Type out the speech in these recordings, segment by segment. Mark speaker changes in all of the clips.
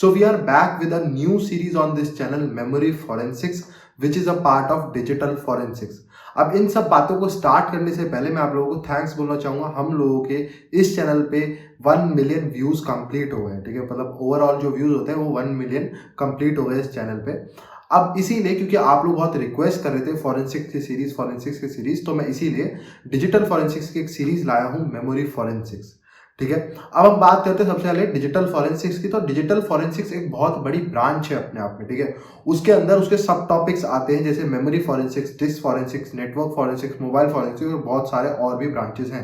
Speaker 1: So we are back with a new series on this channel, Memory Forensics, which is a part of Digital Forensics. अब इन सब बातों को start करने से पहले मैं आप लोगों को थैंक्स बोलना चाहूँगा। हम लोगों के इस चैनल पे 1 मिलियन व्यूज़ कंप्लीट हो गए, ठीक है। मतलब ओवरऑल जो व्यूज़ होते हैं वो 1 मिलियन कंप्लीट हो गए इस चैनल पे। अब इसीलिए क्योंकि आप लोग बहुत रिक्वेस्ट कर रहे थे फॉरेंसिक्स की सीरीज़, तो मैं इसीलिए डिजिटल फॉरेंसिक्स की एक सीरीज़ लाया हूँ, मेमोरी फॉरेंसिक्स, ठीक है। अब हम बात करते हैं सबसे पहले डिजिटल फॉरेंसिक्स की। तो डिजिटल फॉरेंसिक्स एक बहुत बड़ी ब्रांच है अपने आप में, ठीक है। उसके अंदर उसके सब टॉपिक्स आते हैं, जैसे memory forensics, disk forensics, network forensics, mobile forensics और बहुत सारे और भी ब्रांचेस हैं।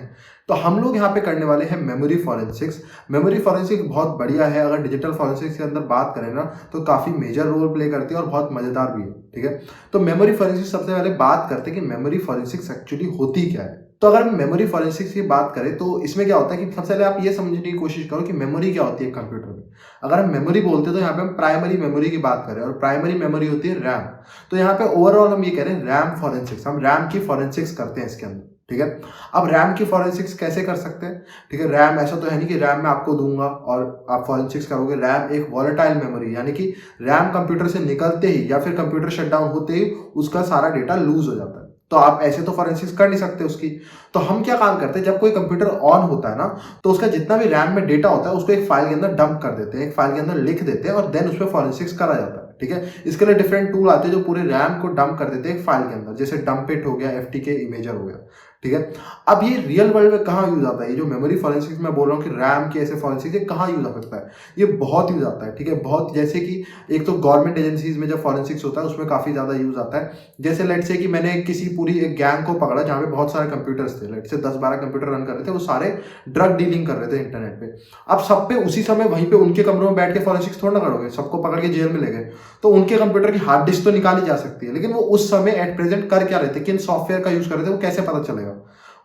Speaker 1: तो हम लोग यहाँ पे करने वाले हैं मेमोरी फॉरेंसिक्स। मेमोरी फॉरेंसिक्स बहुत बढ़िया है। अगर डिजिटल फॉरेंसिक्स के अंदर बात करें ना तो काफ़ी मेजर रोल प्ले करती है और बहुत मज़ेदार भी है, ठीक है। तो मेमोरी फॉरेंसिक्स सबसे पहले बात करते हैं कि मेमोरी फॉरेंसिक्स एक्चुअली होती क्या है। तो अगर हम मेमोरी फॉरेंसिक्स की बात करें तो इसमें क्या होता है कि सबसे पहले आप ये समझने की कोशिश करो कि मेमोरी क्या होती है कंप्यूटर में। अगर हम मेमोरी बोलते हैं तो यहाँ पे हम प्राइमरी मेमोरी की बात करें, और प्राइमरी मेमोरी होती है रैम। तो यहाँ पे ओवरऑल हम ये कह रहे हैं रैम फॉरेंसिक्स, हम रैम की फॉरेंसिक्स करते हैं इसके अंदर, ठीक है। अब रैम की फॉरेंसिक्स कैसे कर सकते हैं, ठीक है। रैम ऐसा तो है नहीं कि रैम मैं आपको दूंगा और आप फॉरेंसिक्स करोगे। रैम एक वॉलेटाइल मेमोरी, यानी कि रैम कंप्यूटर से निकलते ही या फिर कंप्यूटर शटडाउन होते ही उसका सारा डेटा लूज हो जाता है। तो आप ऐसे तो फॉरेंसिक्स कर नहीं सकते उसकी। तो हम क्या काम करते हैं, जब कोई कंप्यूटर ऑन होता है ना तो उसका जितना भी रैम में डेटा होता है उसको एक फाइल के अंदर डंप कर देते हैं, एक फाइल के अंदर लिख देते हैं और देन उस पर फॉरेंसिक्स करा जाता है, ठीक है। इसके लिए डिफरेंट टूल आते हैं जो पूरे रैम को डंप कर देते हैं एक फाइल के अंदर, जैसे डंप इट हो गया, FTK इमेजर हो गया, ठीक है। अब ये रियल वर्ल्ड में कहाँ यूज आता है, ये जो मेमोरी फॉरेंसिक्स मैं बोल रहा हूँ कि रैम की ऐसे फॉरेंसिक्स, ये कहाँ यूज आ सकता है, ये बहुत यूज आता है, ठीक है। बहुत, जैसे कि एक तो गवर्नमेंट एजेंसीज में जब फॉरेंसिक्स होता है उसमें काफी ज्यादा यूज आता है। जैसे लेट से कि मैंने किसी पूरी एक गैंग को पकड़ा जहाँ पे बहुत सारे कंप्यूटर्स थे, लेट से 10-12 कंप्यूटर रन कर रहे थे, वो सारे ड्रग डीलिंग कर रहे थे इंटरनेट पे। अब सब पे उसी समय वहीं पे उनके कमरों में बैठ के फॉरेंसिक्स थोड़ा ना करोगे, सबको पकड़ के जेल में ले गए। तो उनके कंप्यूटर की हार्ड डिस्क तो निकाली जा सकती है, लेकिन वो उस समय एट प्रेजेंट कर क्या रहे थे, किन सॉफ्टवेयर का यूज कर रहे थे, वो कैसे पता चलेगा।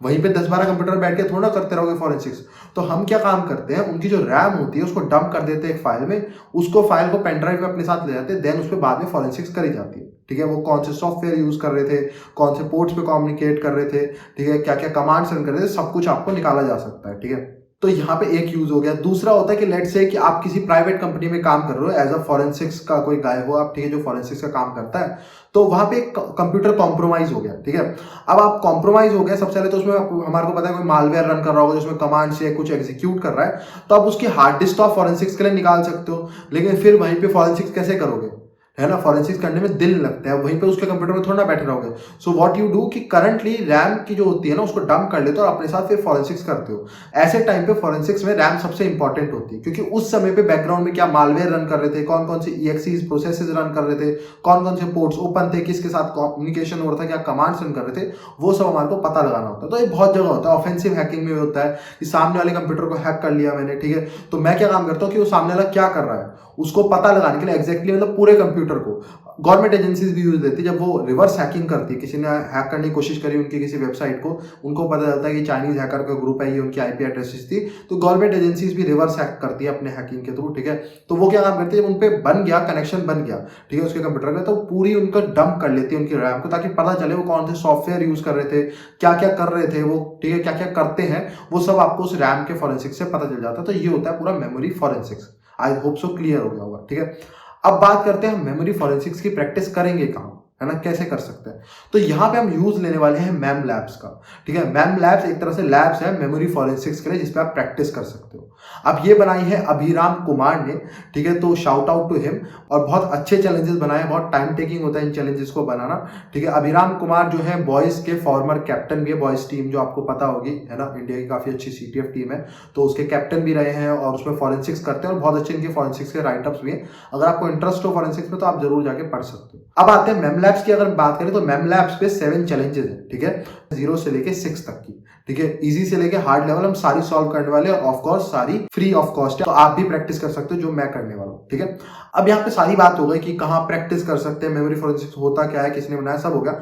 Speaker 1: वहीं पे 10-12 कंप्यूटर बैठ के थोड़ा करते रहोगे फॉरेंसिक्स। तो हम क्या काम करते हैं, उनकी जो रैम होती है उसको डंप कर देते हैं एक फाइल में, उसको फाइल को पेन ड्राइव में अपने साथ ले जाते हैं, देन उस पर बाद में फॉरेंसिक्स करी जाती है, ठीक है। वो कौन से सॉफ्टवेयर यूज कर रहे थे, कौन से पोर्ट्स पे कम्युनिकेट कर रहे थे, ठीक है, क्या क्या कमांड्स रन कर रहे थे, सब कुछ आपको निकाला जा सकता है, ठीक है। तो यहाँ पे एक यूज हो गया। दूसरा होता है कि लेट से कि आप किसी प्राइवेट कंपनी में काम कर रहे हो, एज अ फॉरेंसिक्स का कोई गाय हो आप, ठीक है, जो फॉरेंसिक्स का काम करता है, तो वहां पे कंप्यूटर कॉम्प्रोमाइज हो गया, ठीक है। अब आप कॉम्प्रोमाइज हो गया, सबसे पहले तो उसमें हमारे को पता है कोई मालवेयर रन कर रहा होगा जिसमें कमांड से कुछ एग्जीक्यूट कर रहा है, तो आप उसकी हार्ड डिस्क तो आप फॉरेंसिक्स के लिए निकाल सकते हो, लेकिन फिर वहीं पे फॉरेंसिक्स कैसे करोगे, है ना। फॉरेंसिक्स करने में दिल लगता है, वहीं पे उसके कंप्यूटर में थोड़ा ना बैठे रहोगे। सो व्हाट यू डू कि करंटली रैम की जो होती है ना उसको डंप कर लेते हो और अपने साथ फिर फॉरेंसिक्स करते हो। ऐसे टाइम पे फॉरेंसिक्स में रैम सबसे इंपॉर्टेंट होती है, क्योंकि उस समय पे बैकग्राउंड में क्या मालवेयर रन कर रहे थे, कौन कौन से EXEs प्रोसेसेस रन कर रहे थे, कौन कौन से पोर्ट्स ओपन थे, किसके साथ कम्युनिकेशन हो रहा था, क्या कमांड्स रन कर रहे थे, वो सब हमारे को पता लगाना होता है। तो ये बहुत जगह होता है। ऑफेंसिव हैकिंग में होता है कि सामने वाले कंप्यूटर को हैक कर लिया मैंने, ठीक है, तो मैं क्या काम करता हूँ कि वो सामने वाला क्या कर रहा है उसको पता लगाने के लिए एग्जैक्टली, मतलब पूरे कंप्यूटर को गवर्नमेंट एजेंसीज भी यूज देती है। जब वो रिवर्स हैकिंग करती है, किसी ने हैक करने की कोशिश करी उनकी किसी वेबसाइट को, उनको पता चलता है कि चाइनीज हैकर का ग्रुप है, ये उनकी IP एड्रेसेस थी, तो गवर्नमेंट एजेंसीज भी रिवर्स हैक करती है अपने हैकिंग के थ्रू, ठीक है। तो वो क्या काम करती है, जब उनपे बन गया कनेक्शन बन गया, ठीक है, उसके कंप्यूटर में, तो पूरी उनका डंप कर लेती है उनकी रैम को, ताकि पता चले वो कौन से सॉफ्टवेयर यूज कर रहे थे, क्या क्या कर रहे थे वो, ठीक है, क्या क्या करते हैं, वो सब आपको उस रैम के फॉरेंसिक्स से पता चल जाता है। तो ये होता है पूरा memory forensics. I hope so clear हो गया होगा, ठीक है। अब बात करते हैं हम मेमोरी फॉरेंसिक्स की प्रैक्टिस करेंगे कहाँ, है ना, कैसे कर सकते हैं। तो यहाँ पे हम यूज लेने वाले हैं मैम लैब्स का, ठीक है। मैम लैब्स एक तरह से लैब्स है मेमोरी फॉरेंसिक्स के लिए, जिसपे आप प्रैक्टिस कर सकते हो। अब ये बनाई है अभिराम कुमार ने, ठीक है, तो शाउट आउट टू हिम। और बहुत अच्छे चैलेंजेस बनाए, बहुत टाइम टेकिंग होता है इन चैलेंजेस को बनाना, ठीक है। अभिराम कुमार जो है बॉयज के फॉर्मर कैप्टन भी है, बॉयज टीम जो आपको पता होगी, है ना, इंडिया की काफी अच्छी CTF टीम है, तो उसके कैप्टन भी रहे हैं और उसमें फॉरेंसिक्स करते हैं और बहुत अच्छे इनके फॉरेंसिक्स के राइटअप्स भी हैं। अगर आपको इंटरेस्ट हो फॉरेंसिक्स में तो आप जरूर जाके पढ़ सकते हो। अब आते हैं मैम लैब्स की। अगर बात करें तो मैम लैब्स पे 7 चैलेंजेस हैं, ठीक है, 0 से लेके 6 तक की, ठीक है, इजी से लेके हार्ड लेवल हम सारी सॉल्व करने वाले हैं, और ऑफ कोर्स सारी फ्री ऑफ कॉस्ट है, तो आप भी प्रैक्टिस कर सकते हो जो मैं करने वाला हूँ, ठीक है। अब यहाँ पे सारी बात हो गई कि कहाँ प्रैक्टिस कर सकते हैं, मेमोरी फॉरेंसिक्स होता क्या है, किसने बनाया, सब हो गया।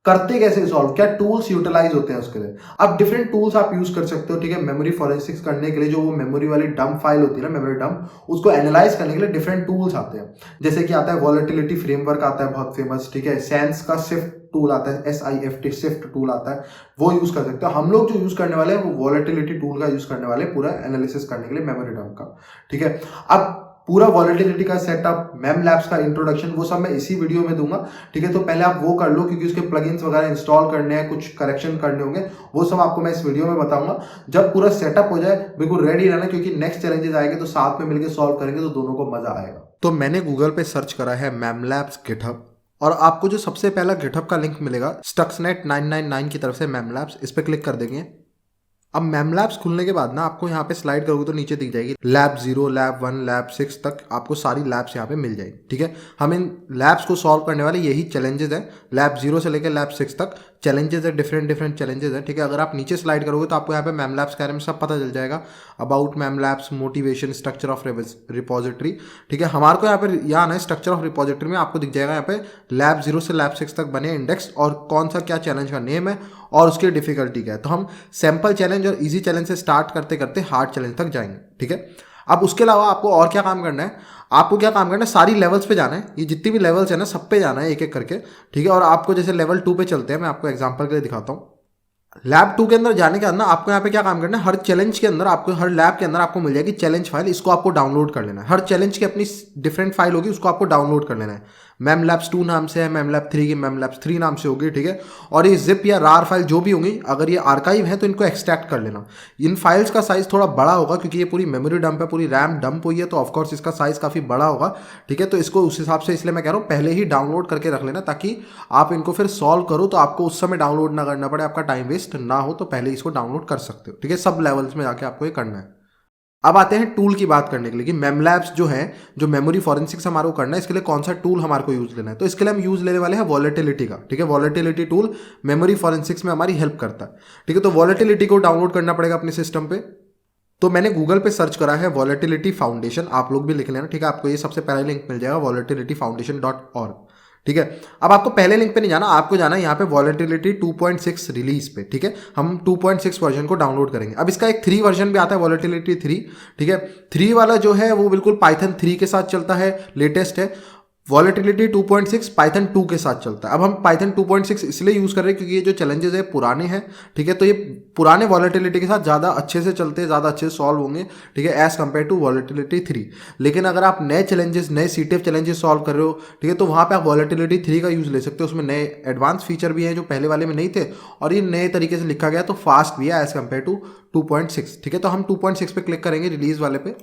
Speaker 1: करते कैसे सॉल्व, क्या टूल्स यूटिलाइज होते हैं उसके लिए। अब डिफरेंट टूल्स आप यूज कर सकते हो, ठीक है, मेमोरी फॉरेंसिक्स करने के लिए। जो वो मेमोरी वाली डंप फाइल होती है ना, मेमोरी डंप, उसको एनालाइज करने के लिए डिफरेंट टूल्स आते हैं। जैसे कि आता है वॉलेटिलिटी फ्रेमवर्क आता है बहुत फेमस, ठीक है, सेंस का सिफ्ट टूल आता है, SIFT सिफ्ट टूल आता है, वो यूज कर सकते हो। हम लोग जो यूज करने वाले हैं वो वॉलेटिलिटी टूल का यूज करने वाले हैं पूरा एनालिसिस करने के लिए मेमोरी डंप का, ठीक है। अब पूरा वॉलेटिलिटी का सेटअप, मेम लैब्स का इंट्रोडक्शन, वो सब मैं इसी वीडियो में दूंगा, ठीक है। तो पहले आप वो कर लो क्योंकि उसके प्लगइन्स वगैरह इंस्टॉल करने हैं, कुछ करेक्शन करने होंगे, वो सब आपको मैं इस वीडियो में बताऊंगा। जब पूरा सेटअप हो जाए बिल्कुल रेडी रहना, क्योंकि नेक्स्ट चैलेंजेस आएंगे तो साथ में मिलकर सॉल्व करेंगे तो दोनों को मजा आएगा। तो मैंने गूगल पे सर्च करा है मेम लैब्स गिटहब, और आपको जो सबसे पहला गिटहब का लिंक मिलेगा स्टक्सनेट 999 की तरफ से मेम लैब्स, इस पर क्लिक कर देंगे। अब मेम लैब्स खुलने के बाद ना आपको यहाँ पे स्लाइड करोगे तो नीचे दिख जाएगी लैब 0, लैब 1, लैब 6 तक आपको सारी लैब्स यहाँ पे मिल जाएगी, ठीक है। हम इन लैब्स को सॉल्व करने वाले यही चैलेंजेस है, लैब 0 से लेकर लैब 6 तक चैलेंजेस है, डिफरेंट चैलेंजेस है, ठीक है। अगर आप नीचे स्लाइड करोगे तो आपको यहाँ पे मेम लैब्स के बारे में सब पता चल जाएगा, about ma'am labs, motivation, structure of repository, ठीक है। हमारे को यहाँ पे यहाँ आना है स्ट्रक्चर ऑफ रिपोजिटरी में, आपको दिख जाएगा यहाँ पे लैब 0 से लैब 6 तक बने इंडेक्स और कौन सा क्या चैलेंज का नेम है और उसकी डिफिकल्टी क्या है। तो हम सैम्पल चैलेंज और इजी चैलेंज से स्टार्ट करते करते हार्ड चैलेंज तक जाएंगे, ठीक है। अब उसके अलावा आपको और क्या काम करना है, आपको क्या काम करना है, सारी लेवल्स पे जाना है, ये जितनी भी लेवल्स है ना सब पे जाना है एक एक करके, ठीक है। और आपको जैसे लेवल 2 पे चलते हैं, मैं आपको एग्जांपल के लिए दिखाता हूँ। लैब 2 के अंदर जाने के बाद ना आपको यहाँ पे क्या काम करना है, हर चैलेंज के अंदर आपको, हर लैब के अंदर आपको मिल जाएगी चैलेंज फाइल, इसको आपको डाउनलोड कर लेना है। हर चैलेंज की अपनी डिफरेंट फाइल होगी, उसको आपको डाउनलोड कर लेना है। मेम लैब्स 2 नाम से है, मेम लैब 3 की मेम लैब्स 3 नाम से होगी, ठीक है। और ये जिप या रार फाइल जो भी होंगी, अगर ये आर्काइव है तो इनको एक्सट्रैक्ट कर लेना। इन फाइल्स का साइज थोड़ा बड़ा होगा क्योंकि ये पूरी मेमोरी डंप है, पूरी रैम डंप हुई है, तो ऑफकोर्स इसका साइज काफ़ी बड़ा होगा, ठीक है। तो इसको उस हिसाब से, इसलिए मैं कह रहा हूँ पहले ही डाउनलोड करके रख लेना, ताकि आप इनको फिर सॉल्व करो तो आपको उस समय डाउनलोड ना करना पड़े, आपका टाइम वेस्ट ना हो, तो पहले इसको डाउनलोड कर सकते हो, ठीक है। सब लेवल्स में जाके आपको ये करना है। अब आते हैं टूल की बात करने के लिए कि मेम लैब्स जो है, जो मेमोरी फॉरेंसिक्स हमारे को करना है, इसके लिए कौन सा टूल हमारे को यूज लेना है। तो इसके लिए हम यूज लेने वाले हैं वॉलेटिलिटी का, ठीक है। वॉलेटिलिटी टूल मेमोरी फॉरेंसिक्स में हमारी हेल्प करता है, ठीक है। तो वॉलेटिलिटी को डाउनलोड करना पड़ेगा अपने सिस्टम पे। तो मैंने गूगल पे सर्च करा है वॉलेटिलिटी फाउंडेशन, आप लोग भी लिख लेना, ठीक है। आपको ये सबसे पहला लिंक मिल जाएगा volatilityfoundation.org, ठीक है। अब आपको पहले लिंक पे नहीं जाना, आपको जाना है यहाँ पे वॉलेटिलिटी 2.6 रिलीज पे, ठीक है। हम 2.6 वर्जन को डाउनलोड करेंगे। अब इसका एक 3 वर्जन भी आता है, वॉलेटिलिटी 3, ठीक है। 3 वाला जो है वो बिल्कुल पाइथन 3 के साथ चलता है, लेटेस्ट है। वॉलेटिलिटी 2.6 पाइथन 2 के साथ चलता है। अब हम पाइथन 2.6 इसलिए यूज़ कर रहे हैं क्योंकि ये जो चैलेंजेस है पुराने हैं, ठीक है। तो ये पुराने वॉलेटिलिटी के साथ ज़्यादा अच्छे से चलते हैं, ज़्यादा अच्छे से सॉल्व होंगे, ठीक है, एज़ कम्पेयर टू वॉलेटिलिटी 3। लेकिन अगर आप नए चैलेंजेस, नए CTF चैलेंजेस सॉल्व कर रहे हो, ठीक है, तो वहाँ पे आप वॉलेटिलिटी 3 का यूज़ ले सकते हो। उसमें नए एडवांस फीचर भी हैं जो पहले वाले में नहीं थे, और ये नए तरीके से लिखा गया, तो फास्ट भी है एज़ कम्पेयर टू 2.6, ठीक है। तो हम 2.6 पे क्लिक करेंगे, रिलीज वाले पे।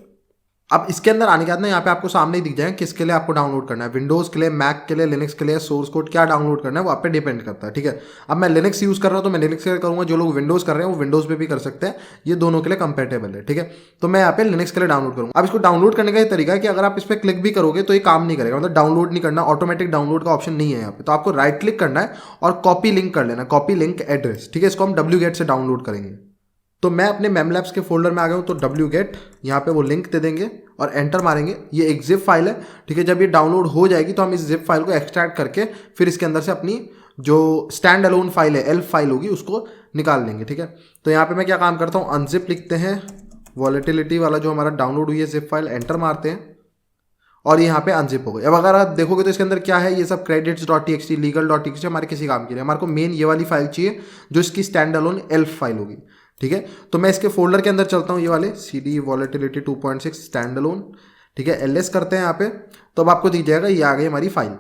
Speaker 1: अब इसके अंदर आने के बाद ना यहाँ पे आपको सामने ही दिख जाएगा किसके लिए आपको डाउनलोड करना है, विंडोज़ के लिए, मैक के लिए, लिनक्स के लिए, सोर्स कोड क्या डाउनलोड करना है वो आप पे डिपेंड करता है, ठीक है। अब मैं लिनक्स यूज़ कर रहा हूँ तो मैं लिनक्स के लिए करूँगा, जो लोग विंडोज़ कर रहे हैं वो विंडोज़ पे भी कर सकते हैं, ये दोनों के लिए कंपेटेबल है, ठीक है। तो मैं यहाँ पे लिनक्स के लिए डाउनलोड करूँगा। अब इसको डाउनलोड करने का ये तरीका है कि अगर आप इस पर क्लिक भी करोगे तो ये काम नहीं करेगा, मतलब डाउनलोड नहीं करना, ऑटोमेटिक डाउनलोड का ऑप्शन नहीं है यहाँ पे। तो आपको राइट क्लिक करना है और कॉपी लिंक कर लेना, कॉपी लिंक एड्रेस, ठीक है। इसको हम wget से डाउनलोड करेंगे। तो मैं अपने मेम लैब्स के फोल्डर में आ गया हूँ, तो wget यहाँ पे वो लिंक दे देंगे और एंटर मारेंगे। ये एक जिप फाइल है, ठीक है। जब ये डाउनलोड हो जाएगी तो हम इस जिप फाइल को एक्सट्रैक्ट करके फिर इसके अंदर से अपनी जो स्टैंड अलोन फाइल है, एल्फ फाइल होगी, उसको निकाल लेंगे, ठीक है। तो यहाँ पे मैं क्या काम करता हूँ, अनजिप लिखते हैं, वॉलेटिलिटी वाला जो हमारा डाउनलोड हुई है जिप फाइल, एंटर मारते हैं और यहाँ पे अनजिप हो गई। अब अगर आप देखोगे तो इसके अंदर क्या है, ये सब credits.txt, legal.txt हमारे किसी काम के लिए, हमारे को मेन ये वाली फाइल चाहिए जो इसकी स्टैंड अलोन एल्फ फाइल होगी, ठीक है। तो मैं इसके फोल्डर के अंदर चलता हूँ, ये वाले CD वॉलेटिलिटी 2.6 स्टैंड अलोन, ठीक है। LS करते हैं यहाँ पे, तो अब आपको दिख जाएगा ये आ गई हमारी फाइल।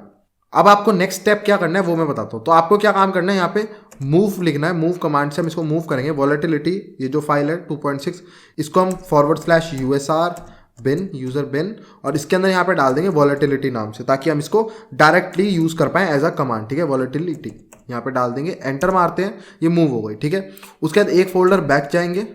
Speaker 1: अब आपको नेक्स्ट स्टेप क्या करना है वो मैं बताता हूँ। तो आपको क्या काम करना है, यहाँ पे मूव लिखना है, मूव कमांड से हम इसको मूव करेंगे। वॉलेटिलिटी ये जो फाइल है 2.6, इसको हम /usr बिन, यूजर बिन, और इसके अंदर यहाँ पे डाल देंगे वॉलेटिलिटी नाम से, ताकि हम इसको डायरेक्टली यूज कर पाएं एज अ कमांड, ठीक है। वॉलेटिलिटी यहाँ पे डाल देंगे, एंटर मारते हैं, ये मूव हो गई, ठीक है। उसके बाद एक फोल्डर बैक जाएंगे,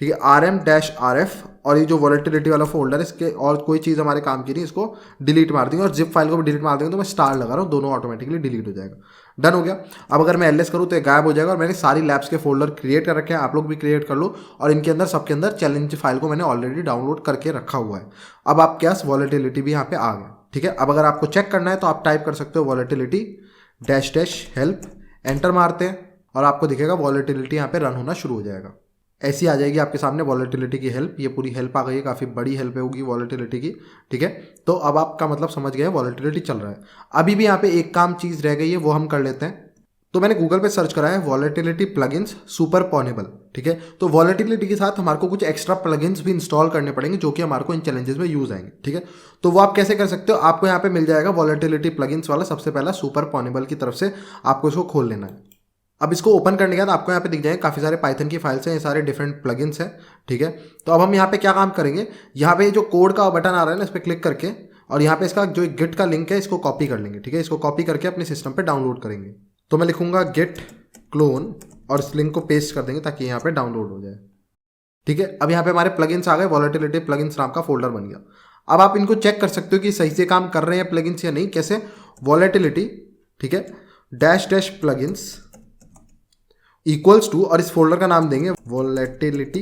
Speaker 1: ठीक है, rm-rf, और ये जो वॉलेटिलिटी वाला फोल्डर है इसके और कोई चीज़ हमारे काम की नहीं, इसको डिलीट मार देंगे, और जिप फाइल को भी डिलीट मार देंगे। तो मैं स्टार लगा रहा हूँ, दोनों ऑटोमेटिकली डिलीट हो जाएगा। डन हो गया। अब अगर मैं LS करूँ तो ये गायब हो जाएगा, और मैंने सारी लैब्स के फोल्डर क्रिएट कर रखे हैं, आप लोग भी क्रिएट कर लो, और इनके अंदर सबके अंदर चैलेंज फाइल को मैंने ऑलरेडी डाउनलोड करके रखा हुआ है। अब आपके पास वॉलेटिलिटी भी यहाँ पे आ गया, ठीक है। अब अगर आपको चेक करना है तो आप टाइप कर सकते हो वॉलेटिलिटी -help, एंटर मारते हैं और आपको दिखेगा वॉलेटिलिटी यहाँ पे रन होना शुरू हो जाएगा। ऐसी आ जाएगी आपके सामने वॉलेटिलिटी की हेल्प, ये पूरी हेल्प आ गई है, काफ़ी बड़ी हेल्प होगी वॉलेटिलिटी की, ठीक है। तो अब आपका मतलब समझ गए वॉलेटिलिटी चल रहा है। अभी भी यहाँ पे एक काम चीज़ रह गई है, वो हम कर लेते हैं। तो मैंने गूगल पे सर्च करा है वॉलेटिलिटी प्लगइन्स सुपरपोनेबल, ठीक है। तो वॉलेटिलिटी के साथ हमारे को कुछ एक्स्ट्रा प्लगइन्स भी इंस्टॉल करने पड़ेंगे जो कि हमारे को इन चैलेंजेस में यूज आएंगे, ठीक है। तो वो आप कैसे कर सकते हो, आपको यहाँ पे मिल जाएगा वॉलेटिलिटी प्लगइन्स वाला सबसे पहला सुपरपोनेबल की तरफ से आपको इसको खोल लेना है। अब इसको ओपन करने के बाद आपको यहाँ पे दिख जाएंगे काफ़ी सारे पाइथन की फाइल्स हैं, ये सारे डिफरेंट प्लगइन्स हैं, ठीक है। तो अब हम यहाँ पे क्या काम करेंगे, यहाँ पे जो कोड का बटन आ रहा है ना, इस पर क्लिक करके और यहाँ पे इसका जो गिट का लिंक है इसको कॉपी कर लेंगे, ठीक है। इसको कॉपी करके अपने सिस्टम पे डाउनलोड करेंगे। तो मैं लिखूंगा गिट क्लोन और इस लिंक को पेस्ट कर देंगे ताकि यहाँ पे डाउनलोड हो जाए, ठीक है। अब यहाँ पे हमारे प्लगइन्स आ गए, वॉलेटिलिटी प्लगइन्स नाम का फोल्डर बन गया। अब आप इनको चेक कर सकते हो कि सही से काम कर रहे हैं प्लगइन्स या नहीं। कैसे, वॉलेटिलिटी, ठीक है, dash dash plugins equals to, और इस फोल्डर का नाम देंगे वॉलेटिलिटी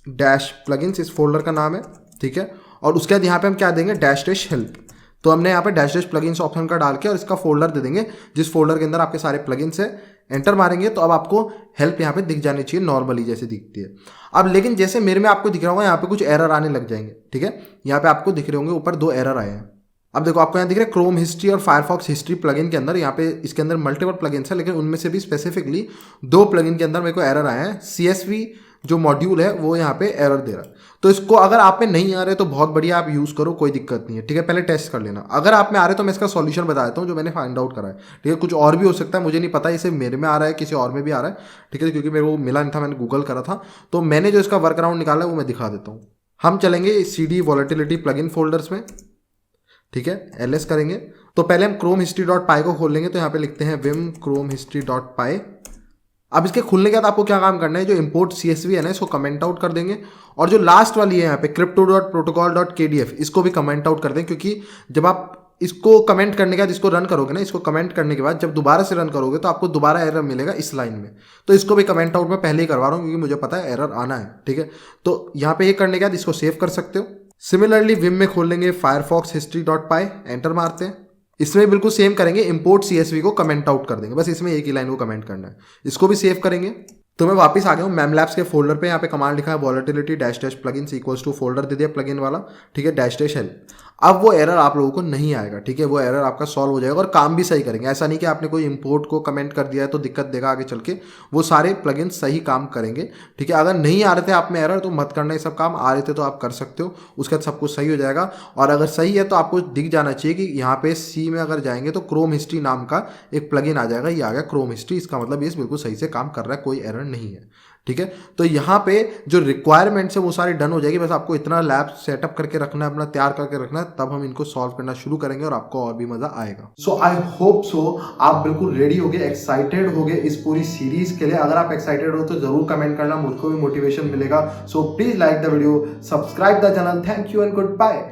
Speaker 1: डैश प्लगइन्स, इस फोल्डर का नाम है, ठीक है। और उसके बाद यहाँ पे हम क्या देंगे, डैश डैश हेल्प। तो हमने यहाँ पे डैश डैश प्लगइन्स ऑप्शन का डाल के और इसका फोल्डर दे देंगे जिस फोल्डर के अंदर आपके सारे प्लगइन्स है। एंटर मारेंगे तो अब आपको हेल्प यहाँ पे दिख जानी चाहिए नॉर्मली जैसे दिखती है। अब लेकिन जैसे मेरे में आपको दिख रहा होगा यहाँ पे कुछ एरर आने लग जाएंगे, ठीक है। यहाँ पे आपको दिख रहे होंगे ऊपर 2 एरर आए हैं। अब देखो आपको यहाँ दिख रहा है क्रोम हिस्ट्री और फायरफॉक्स हिस्ट्री प्लगइन के अंदर, यहाँ पे इसके अंदर मल्टीपल प्लगइन्स है लेकिन उनमें से भी स्पेसिफिकली 2 प्लगइन के अंदर मेरे को एरर आए हैं। CSV जो मॉड्यूल है वो यहाँ पे एरर दे रहा है। तो इसको अगर आप में नहीं आ रहे तो बहुत बढ़िया, आप यूज़ करो, कोई दिक्कत नहीं है, ठीक है। पहले टेस्ट कर लेना। अगर आप में आ रहे तो मैं इसका सॉल्यूशन बता देता हूँ जो मैंने फाइंड आउट करा है, ठीक है। कुछ और भी हो सकता है, मुझे नहीं पता इसे मेरे में आ रहा है किसी और में भी आ रहा है, ठीक है, क्योंकि मेरे को मिला नहीं था, मैंने गूगल करा था। तो मैंने जो इसका वर्क अराउंड निकाला है वो मैं दिखा देता हूँ। हम चलेंगे CD वॉलेटिलिटी प्लगइन फोल्डर्स में, ठीक है, LS करेंगे। तो पहले हम क्रोम हिस्ट्री डॉट पाई को खोल लेंगे। तो यहाँ पे लिखते हैं विम क्रोम हिस्ट्री डॉट पाई। अब इसके खुलने के बाद आपको क्या काम करना है, जो इंपोर्ट CSV है ना इसको कमेंट आउट कर देंगे, और जो लास्ट वाली है यहाँ पे crypto.protocol.kdf इसको भी कमेंट आउट कर दें, क्योंकि जब आप इसको कमेंट करने के बाद इसको रन करोगे ना, इसको कमेंट करने के बाद जब दोबारा से रन करोगे तो आपको दोबारा एरर मिलेगा इस लाइन में। तो इसको भी कमेंट आउट में पहले ही करवा रहा हूँ क्योंकि मुझे पता है एरर आना है, ठीक है। तो यहाँ पे ये करने के बाद इसको सेव कर सकते हो। सिमिलरली विम में खोल लेंगे फायरफॉक्स हिस्ट्री डॉट पाई, एंटर मारते हैं। इसमें बिल्कुल सेम करेंगे, इंपोर्ट CSV को कमेंट आउट कर देंगे, बस इसमें एक ही लाइन को कमेंट करना है। इसको भी सेव करेंगे। तो मैं वापस आ गया हूँ मैमलैब्स के फोल्डर पे। यहाँ पे कमांड लिखा है volatility dash dash plugins equals to, folder दे दिया प्लगइन वाला, ठीक है, डैश डैश हेल्प। अब वो एरर आप लोगों को नहीं आएगा, ठीक है। वो एरर आपका सॉल्व हो जाएगा और काम भी सही करेंगे। ऐसा नहीं कि आपने कोई इंपोर्ट को कमेंट कर दिया है तो दिक्कत देगा आगे चल के, वो सारे प्लगइन सही काम करेंगे, ठीक है। अगर नहीं आ रहे थे आप में एरर तो मत करना ये सब काम, आ रहे थे तो आप कर सकते हो, उसके बाद सब कुछ सही हो जाएगा। और अगर सही है तो आपको दिख जाना चाहिए कि यहाँ पे C में अगर जाएंगे तो क्रोम हिस्ट्री नाम का एक प्लगइन आ जाएगा। ये आ गया क्रोम हिस्ट्री, इसका मतलब ये बिल्कुल सही से काम कर रहा है, कोई एरर नहीं है, ठीक है। तो यहाँ पे जो रिक्वायरमेंट्स है वो सारी डन हो जाएगी। बस आपको इतना लैब सेटअप करके रखना है, अपना तैयार करके रखना है, तब हम इनको सॉल्व करना शुरू करेंगे और आपको और भी मजा आएगा। सो आई होप सो आप बिल्कुल रेडी हो गए, एक्साइटेड हो गए इस पूरी सीरीज के लिए। अगर आप एक्साइटेड हो तो जरूर कमेंट करना, मुझको भी मोटिवेशन मिलेगा। So please like the video, subscribe the channel. Thank you and good bye.